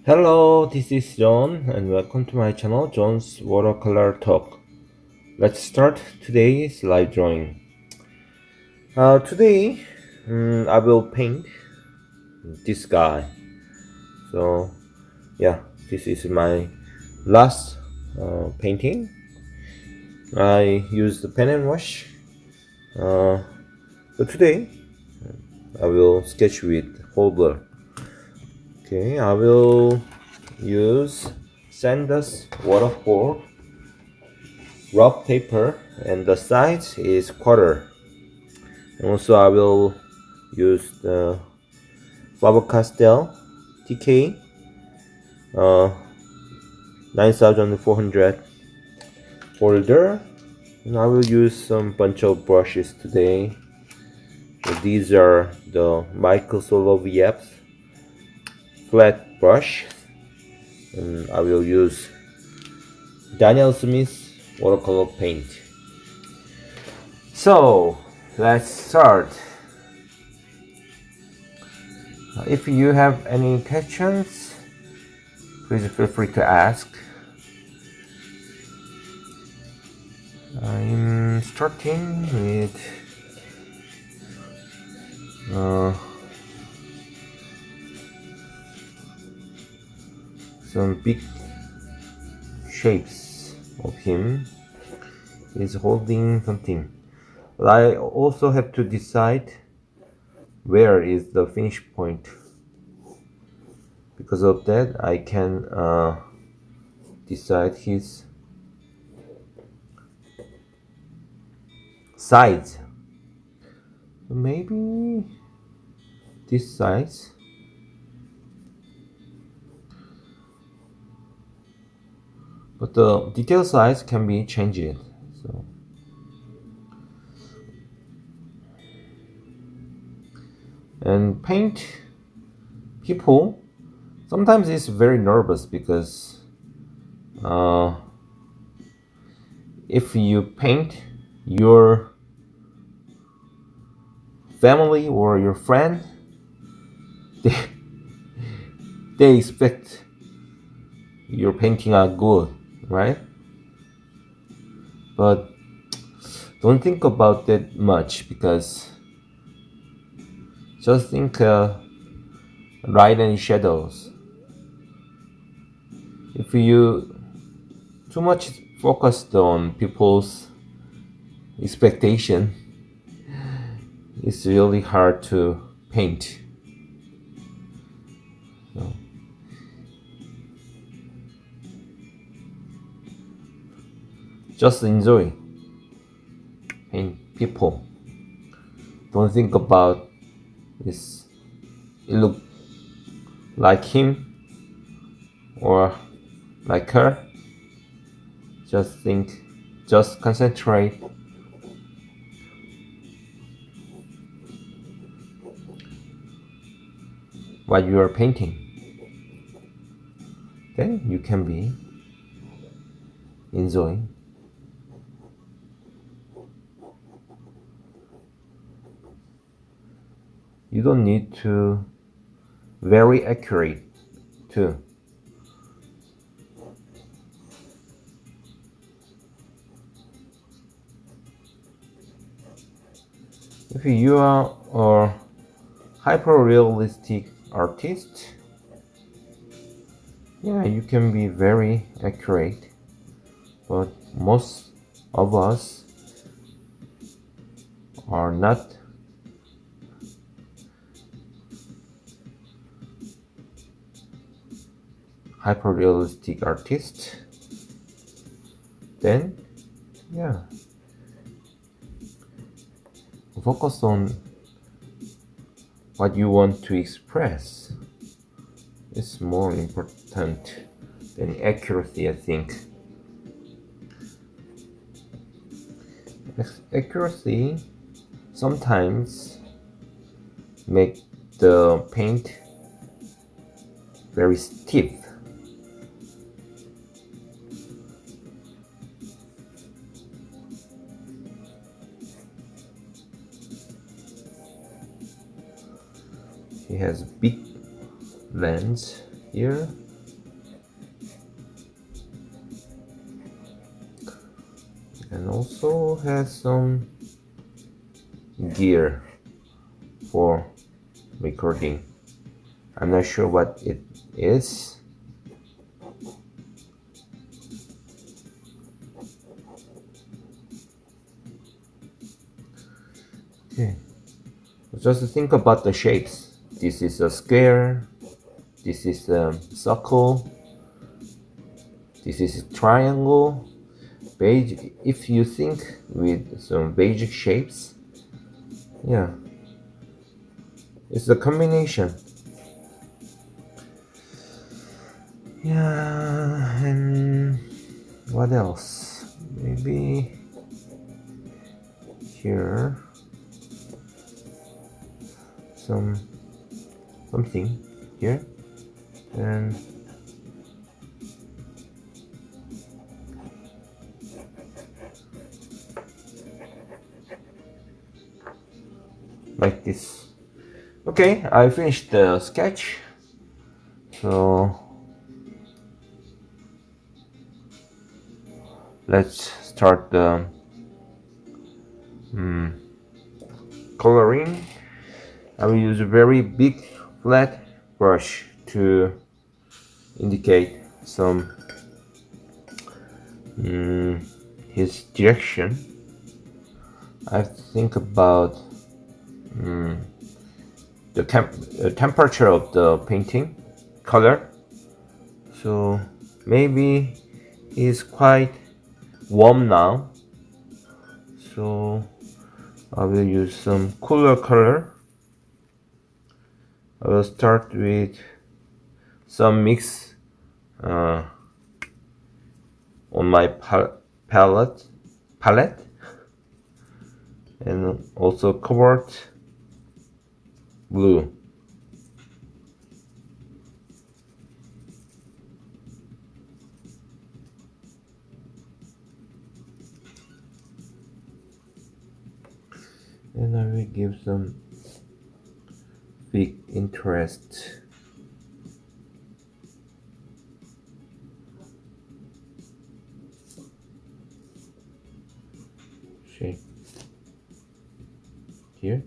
Hello, this is John, and welcome to my channel, John's Watercolor Talk. Let's start today's live drawing. Today, I will paint this guy. So, yeah, this is my last painting. I used the pen and wash. So today, I will sketch with whole blur. Okay, I will use Saunders Waterford Rough paper, and the size is quarter. And also I will use the Faber-Castell TK 9400 folder, and I will use some bunch of brushes today. So these are the Michael Solovyev flat brush, and I will use Daniel Smith's watercolor paint. So let's start. If you have any questions, please feel free to ask. I'm starting with some big shapes of him. He's holding something. But I also have to decide where is the finish point. Because of that, I can decide his size. Maybe this size. But the detail size can be changed. So and paint people sometimes it's very nervous because if you paint your family or your friend, they, they expect your painting are good, right? But don't think about that much, because just think light and shadows. If you too much focused on people's expectation, it's really hard to paint. So, just enjoy paint people. Don't think about is it look like him or like her. Just think, just concentrate what you are painting. Then you can be enjoying. You don't need to very accurate too. If you are a hyper-realistic artist, yeah, you can be very accurate, but most of us are not hyper-realistic artists. Then, yeah, focus on what you want to express. It's more important than accuracy, I think. Accuracy sometimes make the paint very stiff. He has big lens here, also has some gear for recording. I'm not sure what it is. Okay, just think about the shapes. This is a square, this is a circle, this is a triangle. Beige, if you think with some basic shapes, yeah, it's a combination. Yeah, and what else? Maybe here something here, and like this. Okay, I finished the sketch, so let's start the coloring. I will use a very big flat brush to indicate some his direction. I have to think about the temperature of the painting color. So maybe it's quite warm now, so I will use some cooler color. I will start with some mix on my palette, and also cobalt blue. And I will give some big interest. Shape here.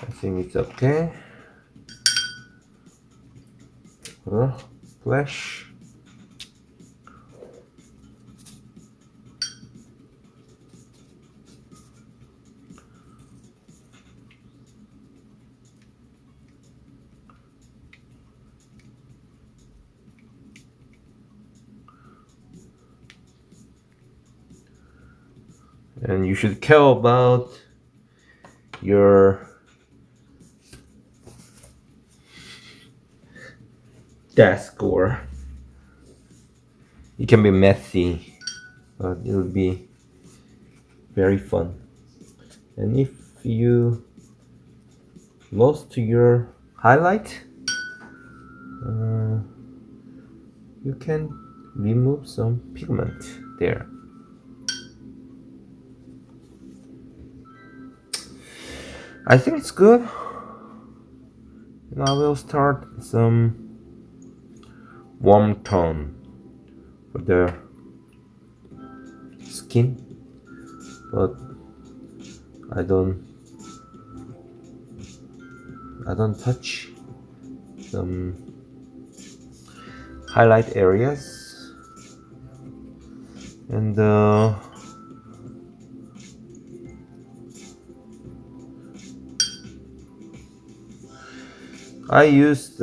I think it's okay. Flash. And you should care about your desk, or it can be messy, but it will be very fun. And if you lost your highlight, you can remove some pigment there. I think it's good. And I will start some warm tone for the skin, but I don't touch some highlight areas. And I used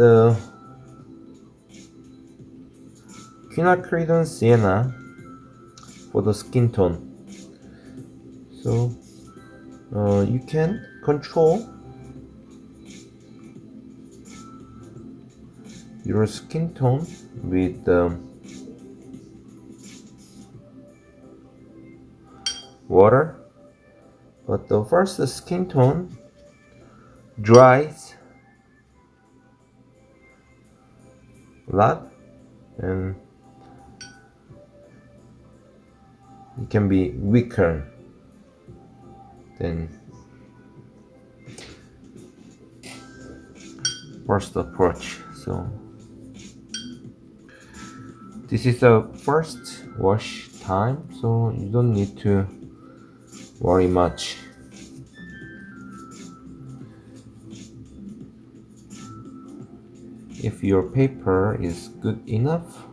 quinacridone sienna for the skin tone, so you can control your skin tone with water, but the first the skin tone dries a lot, and it can be weaker. Then first approach. So this is the first wash time, so you don't need to worry much. If your paper is good enough,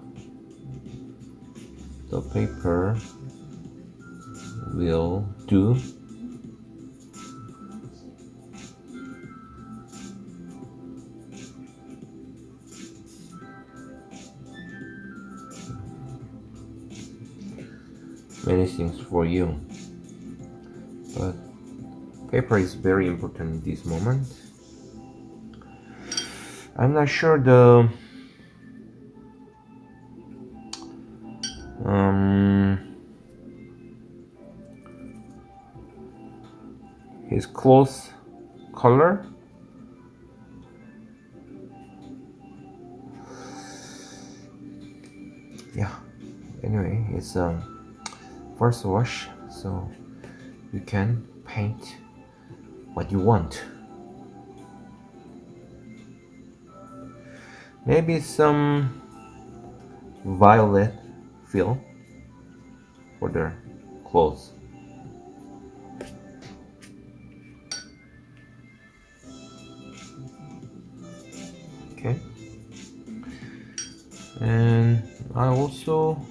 the paper will do. Many things for you, but paper is very important in this moment. I'm not sure the his clothes color. Yeah, anyway, it's first wash, so you can paint what you want. Maybe some violet feel for their clothes. Okay, and I also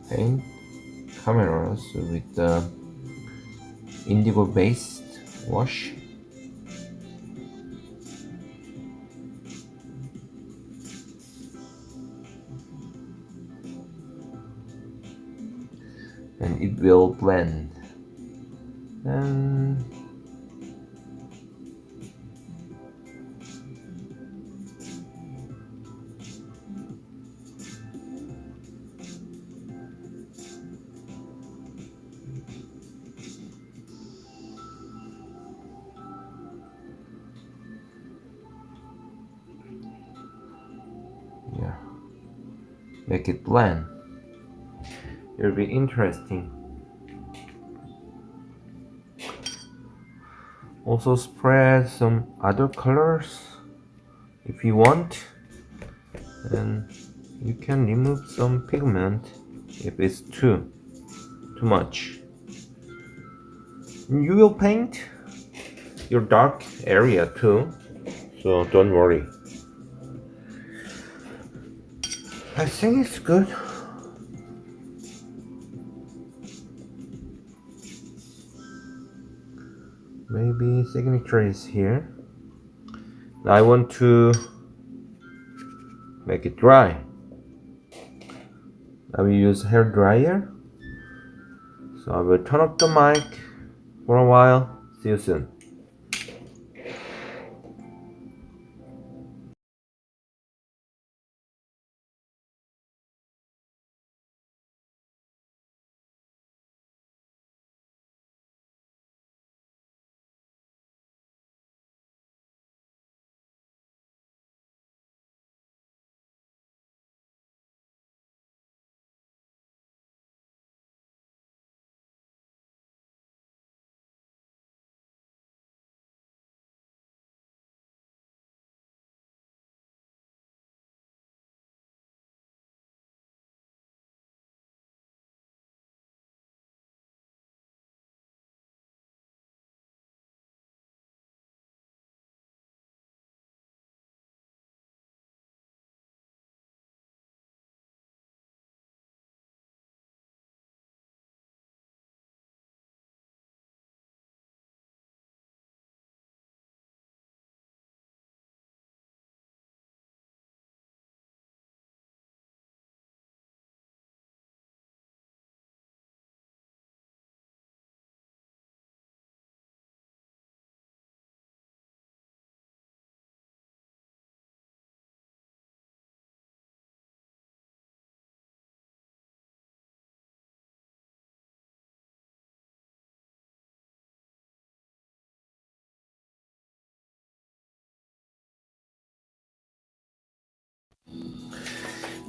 paint cameras with the indigo based wash. And it will blend. And yeah, make it blend. It'll be interesting. Also spread some other colors if you want, and you can remove some pigment if it's too much. You will paint your dark area too, so don't worry. I think it's good. Maybe signature is here. Now I want to make it dry. I will use hair dryer. So I will turn off the mic for a while. See you soon.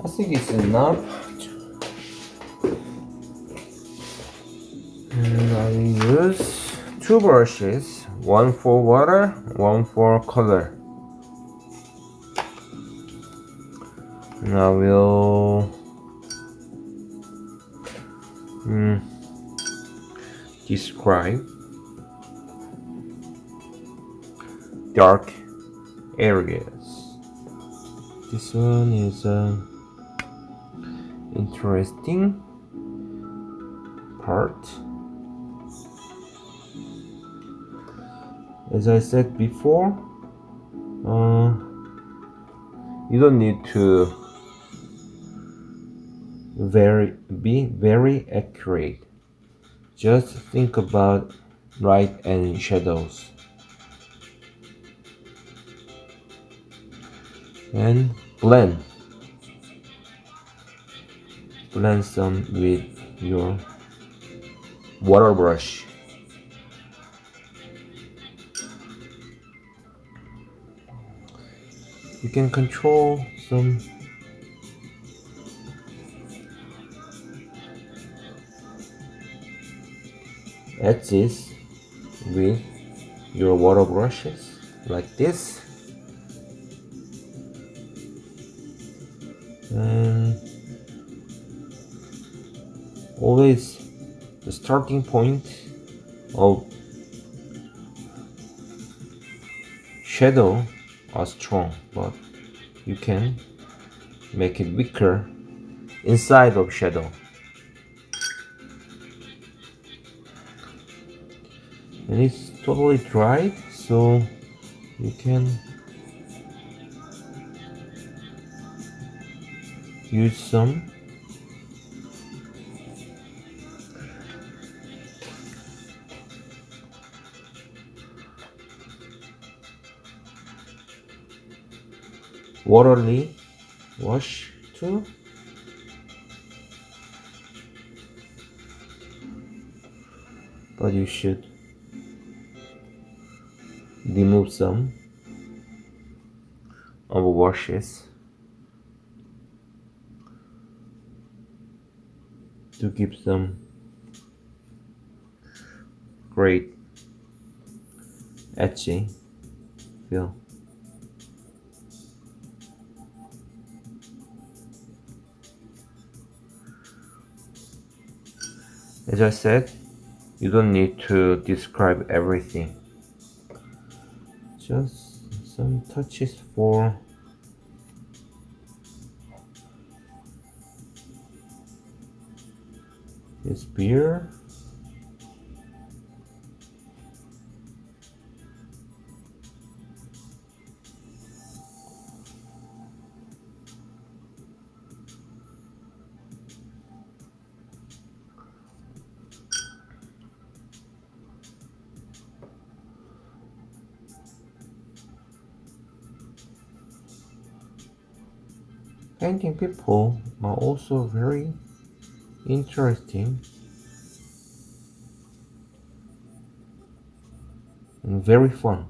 I think it's enough. And I use two brushes, one for water, one for color. And I will describe dark areas. This one is interesting part. As I said before, you don't need to be very accurate. Just think about light and shadows and blend some with your water brush. You can control some edges with your water brushes like this, and always the starting point of shadow are strong, but you can make it weaker inside of shadow. And it's totally dried, so you can use some waterly wash too. But you should remove some of the washes to give some great edgy feel. As I said, you don't need to describe everything. Just some touches for his beard. Painting people are also very interesting and very fun.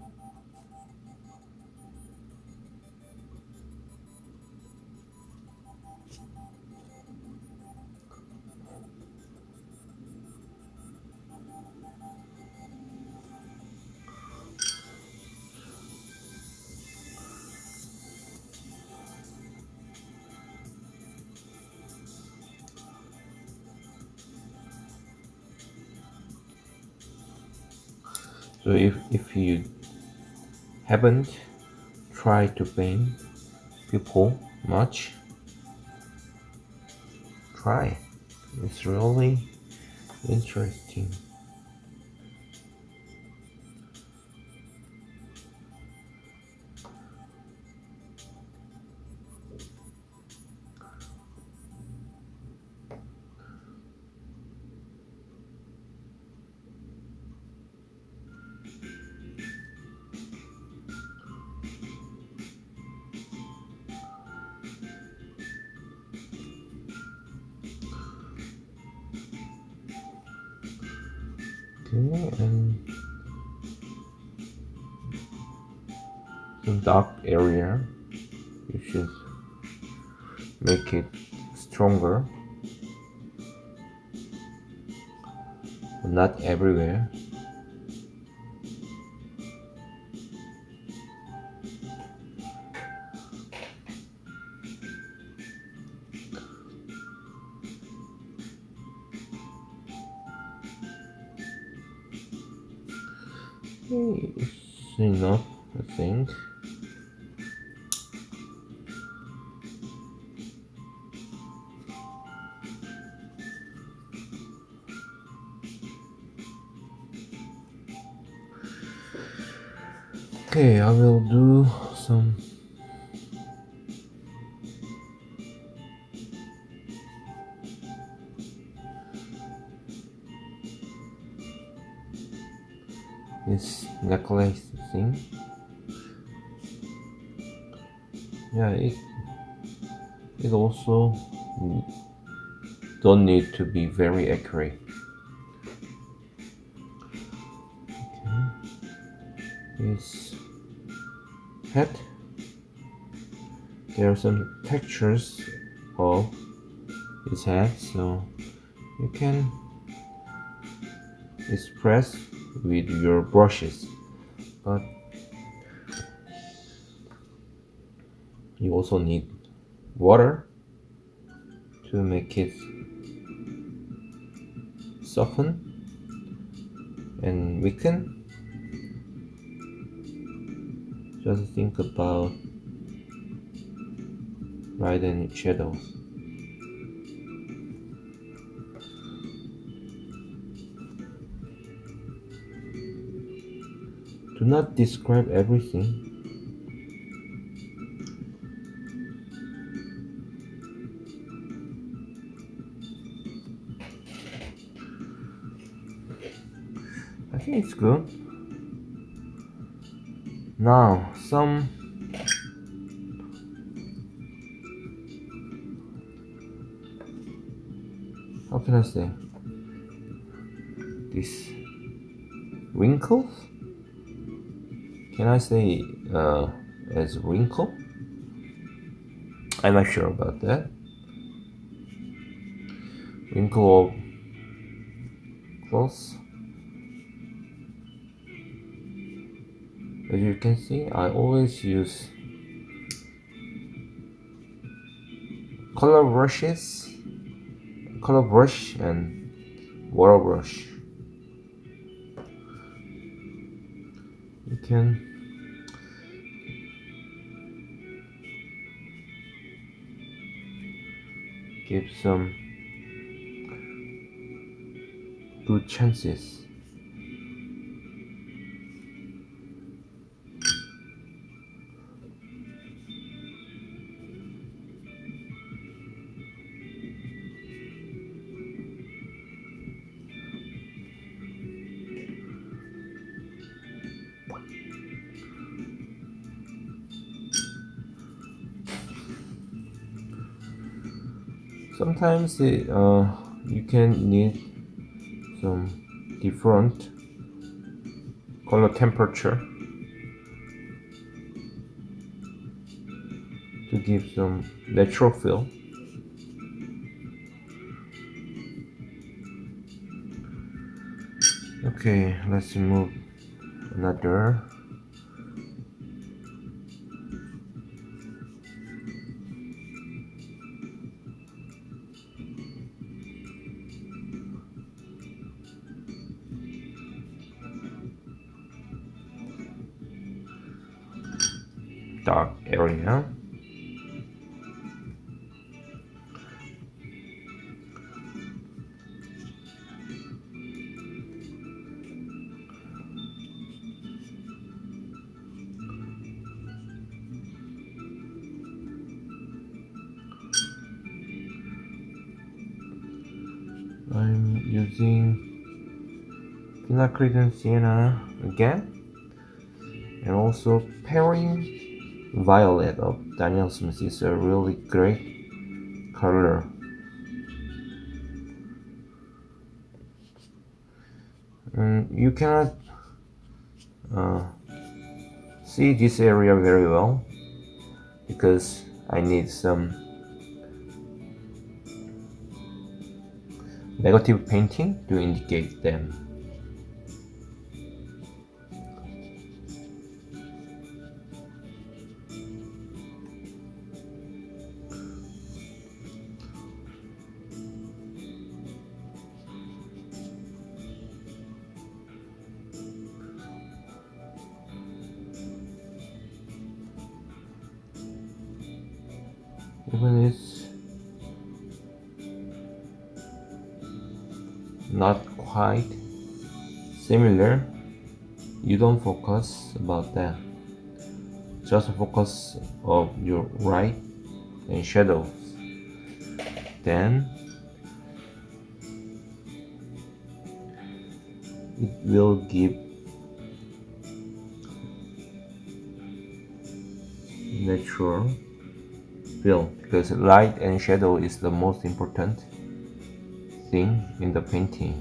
So if you haven't tried to paint people much, try. It's really interesting. Okay, and some dark area, you should make it stronger. but not everywhere. It's enough, I think. Okay, I will do some this necklace thing. Yeah, it also don't need to be very accurate. Okay. This head. There are some textures of his head, so you can express with your brushes, but you also need water to make it soften and weaken. Just think about light and shadows. Do not describe everything. I think it's good. Now, how can I say? These wrinkles? Can I say as wrinkle? I'm not sure about that. Wrinkle of clothes. As you can see, I always use color brush and water brush. You can give some good chances. Sometimes you can need some different color temperature to give some natural feel. Okay, let's move another. Dark area. I'm using Pinacrid and Sienna again, and also Pairing Violet of Daniel Smith is a really great color. And you cannot see this area very well because I need some negative painting to indicate them. Even it's not quite similar, you don't focus about that. Just focus of your light and shadows. Then it will give natural feel, because light and shadow is the most important thing in the painting.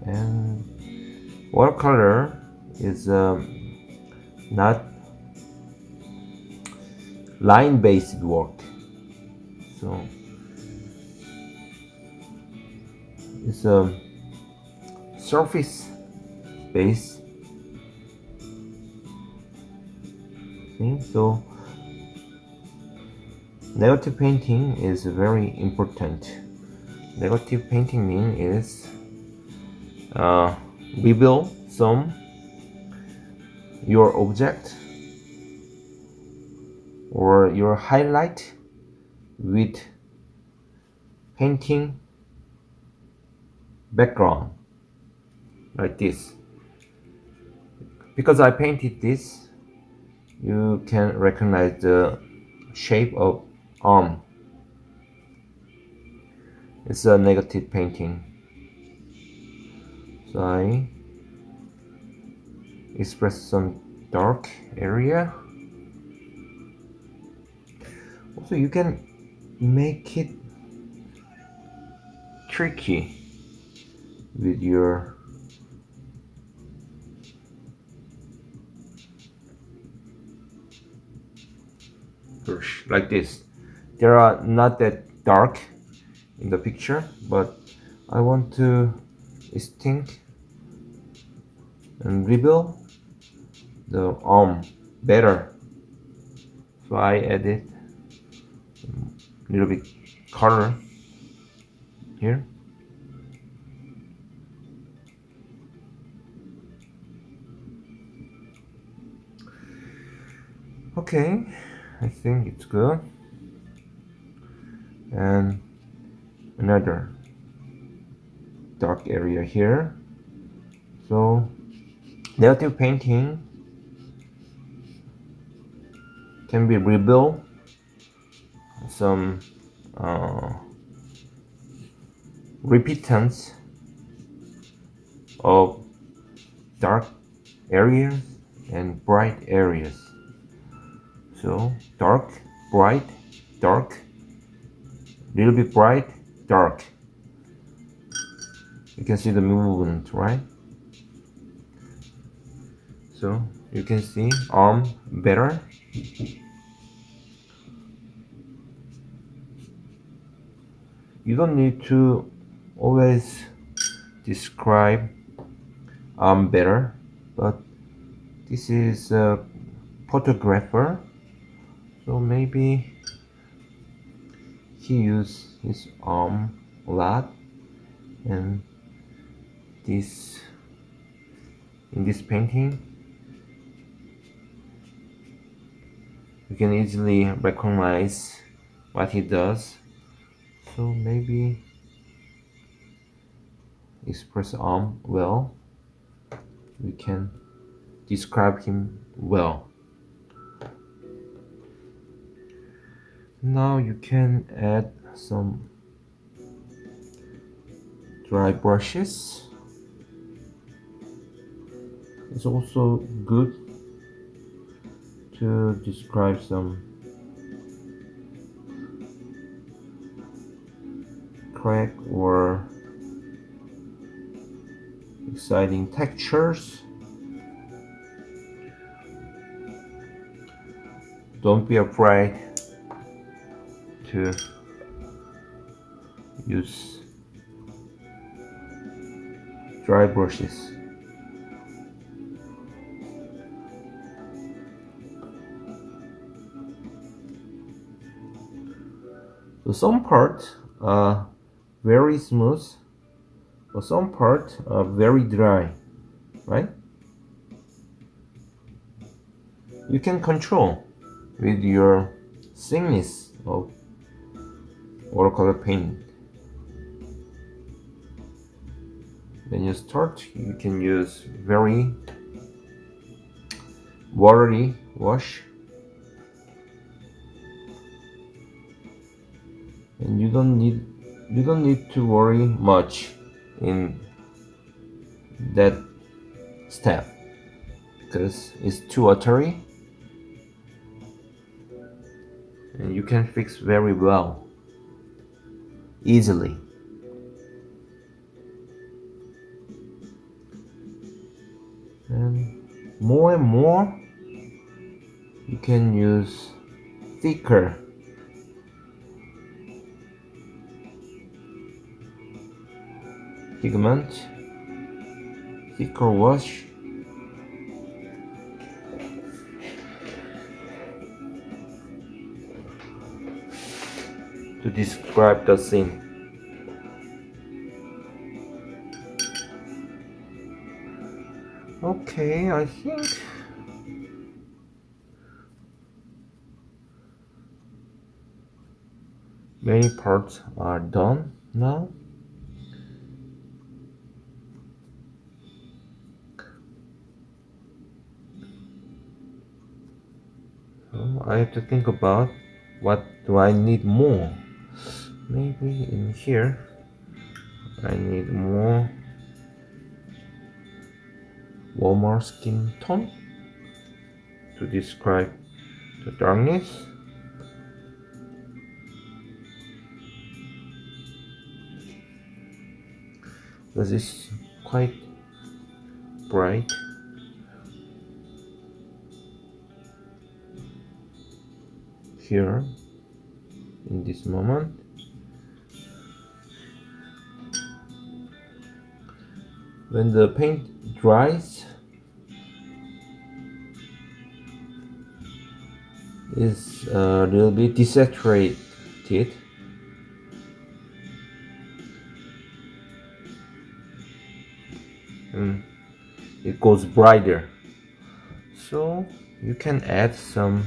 And watercolor is not line-based work, so it's a surface-based thing. So negative painting is very important. Negative painting means reveal some your object or your highlight with painting background, like this. Because I painted this, you can recognize the shape of arm. It's a negative painting. So I express some dark area. Also, you can make it tricky with your brush, like this. They are not that dark in the picture, but I want to distinct and reveal the arm better. So I added a little bit color here. Okay, I think it's good. And another dark area here. So negative painting can be revealed some repeatance of dark areas and bright areas. So dark, bright, dark, little bit bright, dark. You can see the movement, right? So you can see arm better. You don't need to always describe arm better, but this is a photographer, so maybe he used his arm a lot, and this in this painting you can easily recognize what he does. So maybe express arm well, we can describe him well. Now you can add some dry brushes. It's also good to describe some crack or exciting textures. Don't be afraid to use dry brushes. So some parts are very smooth, but some parts are very dry, right? You can control with your thickness of watercolor paint. When you start, you can use very watery wash, and you don't need to worry much in that step because it's too watery, and you can fix very well, easily. And more you can use thicker pigment, thicker wash, to describe the scene. Okay, I think many parts are done now. So I have to think about what do I need more. Maybe in here I need more warmer skin tone to describe the darkness. Because it's quite bright. Here in this moment. When the paint dries, it's a little bit desaturated. And it goes brighter. So you can add some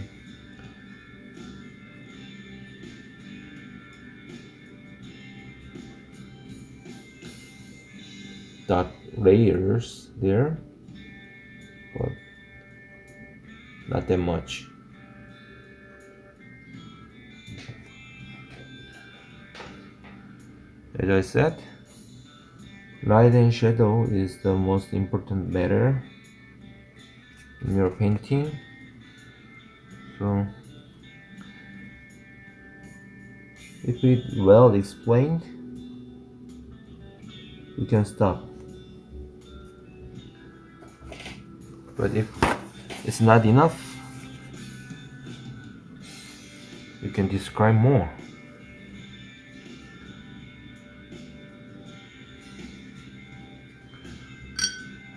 dark layers there, but not that much. As I said, light and shadow is the most important matter in your painting. So if it's well explained, you can stop. But if it's not enough, you can describe more.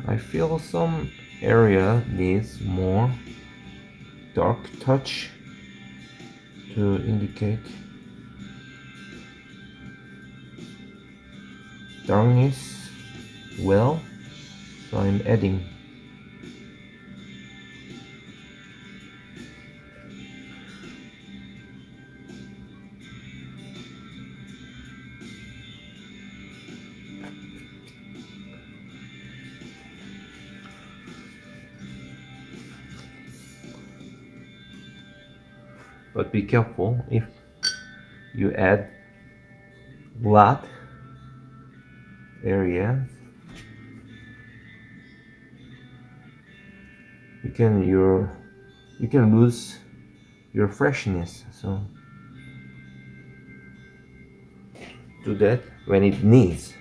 I feel some area needs more dark touch to indicate darkness well, so I'm adding. But be careful, if you add black area, you can lose your freshness. So do that when it needs.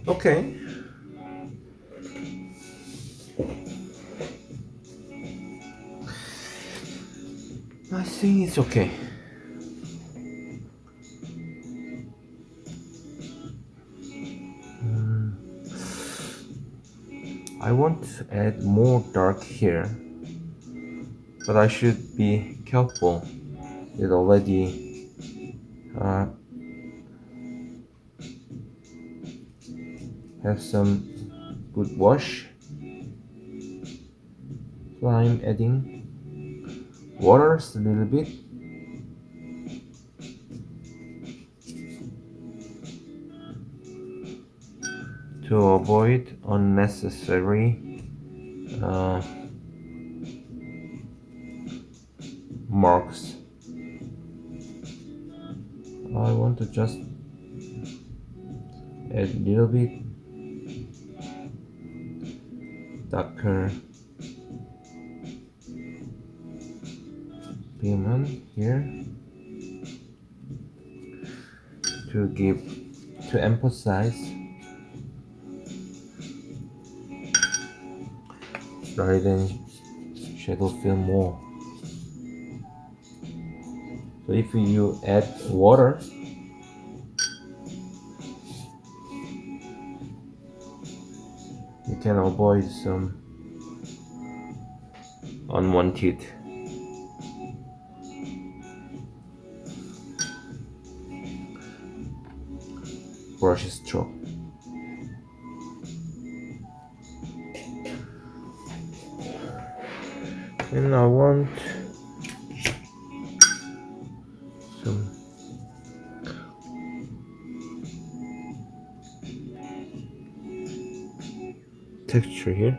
Okay. I think it's okay. I want to add more dark here, but I should be careful. It already have some good wash. So I'm adding waters a little bit. To avoid unnecessary marks. I want to just add a little bit darker pigment here to emphasize rather than shadow fill more. So if you add water, you can avoid some unwanted brush stroke. And I want some texture here.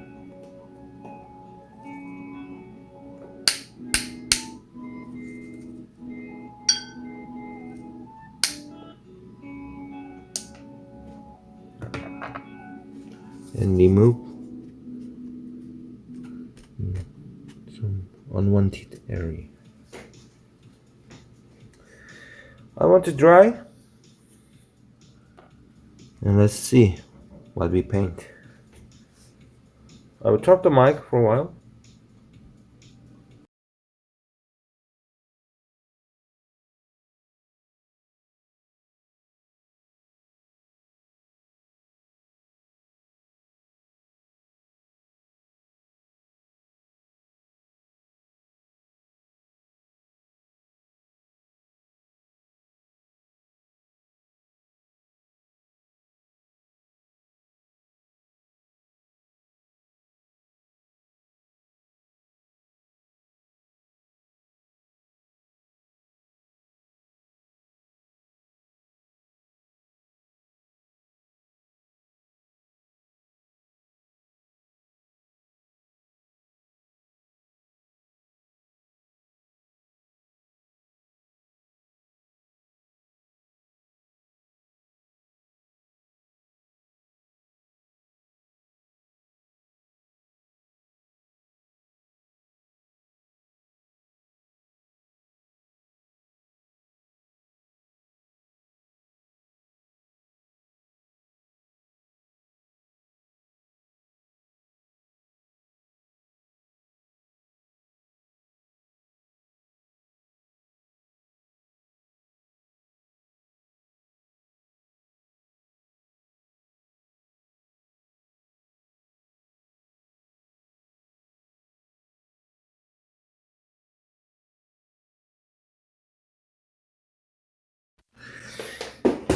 And remove some unwanted area. I want to dry, and let's see what we paint. I will turn the mic for a while.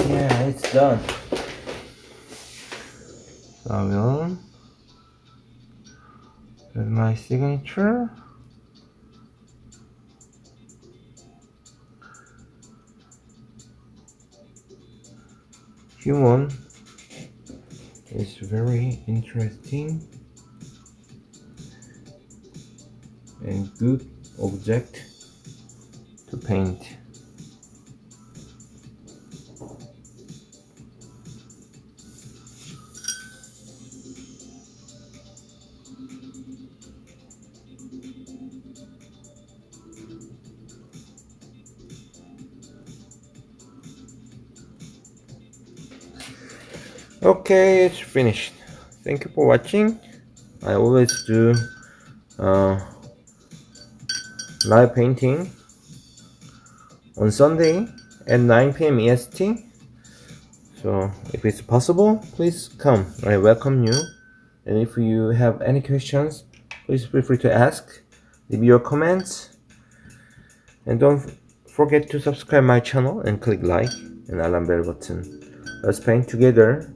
Yeah, it's done. So I will add my signature. Human is very interesting and good object to paint. Okay, it's finished. Thank you for watching. I always do live painting on Sunday at 9 p.m. EST. So if it's possible, please come. I welcome you. And if you have any questions, please feel free to ask. Leave your comments. And don't forget to subscribe my channel and click like and alarm bell button. Let's paint together.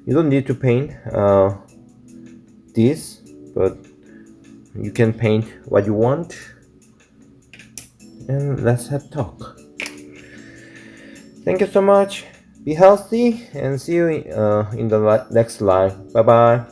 You don't need to paint this, but you can paint what you want. And let's have talk. Thank you so much. Be healthy and see you in the next live. Bye bye.